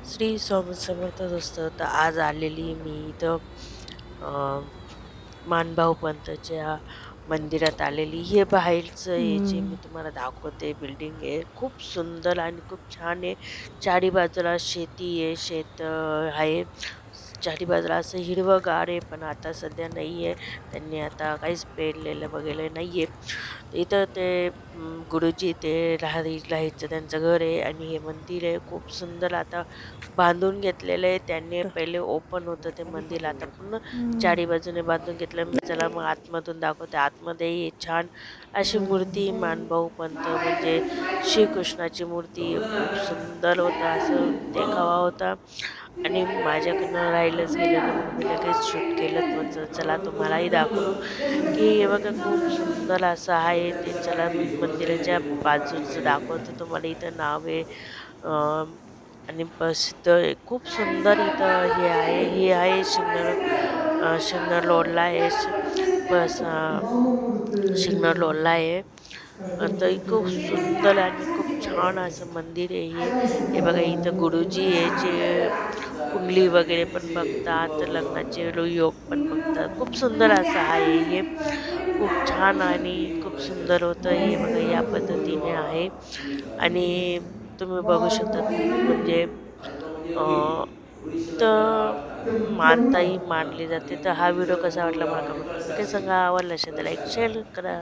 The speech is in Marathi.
श्री स्वामी समर्थ असतं. तर आज आलेली मी इथं अ, मानभाऊ पंथच्या मंदिरात आलेली. हे बाहेरचं हे जे हं. मी तुम्हाला दाखवते बिल्डिंग आहे, खूप सुंदर आणि खूप छान आहे. चारी बाजूला शेती आहे, शेत आहे. चारी बाजूला असं हिरवंगार आहे, पण आता सध्या नाही आहे. त्यांनी आता काहीच पेरलेलं वगैरे नाही आहे. इथं ते गुरुजी ते राहायचं त्यांचं घर आहे आणि हे मंदिर आहे. खूप सुंदर आता बांधून घेतलेलं आहे. त्यांनी तर पहिले ओपन होतं ते मंदिर, आता पूर्ण हं. चारी बाजूने बांधून घेतलं. मी चला मग आतमधून दाखवते. आतमध्ये छान अशी मूर्ती मानभाऊ पंत म्हणजे श्रीकृष्णाची मूर्ती खूप सुंदर होतं, असं देखावा होता. आणि माझ्याकडनं राहिलंच गेलं नाही म्हणून मी लगेच शूट केलं. म्हटलं चला तुम्हालाही दाखवू, की हे बघा खूप सुंदर असं आहे ते. चला मी मंदिराच्या बाजूचं दाखवते तुम्हाला. इथं नाव आहे आणि प्रसिद्ध आहे. खूप सुंदर इथं हे आहे. हे आहे शिन्नर रोडला आहे. बस सिग्नल रोडला आहे. तर खूप सुंदर आणि खूप छान असं मंदिर आहे हे. हे बघा इथं गुरुजी आहे जे कुंडली वगैरे पण बघतात, लग्नाचे योग पण बघतात. खूप सुंदर असं आहे हे. खूप छान आणि खूप सुंदर होतं हे. बघा या पद्धतीने आहे आणि तुम्ही बघू शकता म्हणजे अ, इथं मानताही मानली जाते. तर हा व्हिडिओ कसा वाटला मला कमेंट करून नक्की सांगा. आवडला असेल तर लाईक शेअर करा.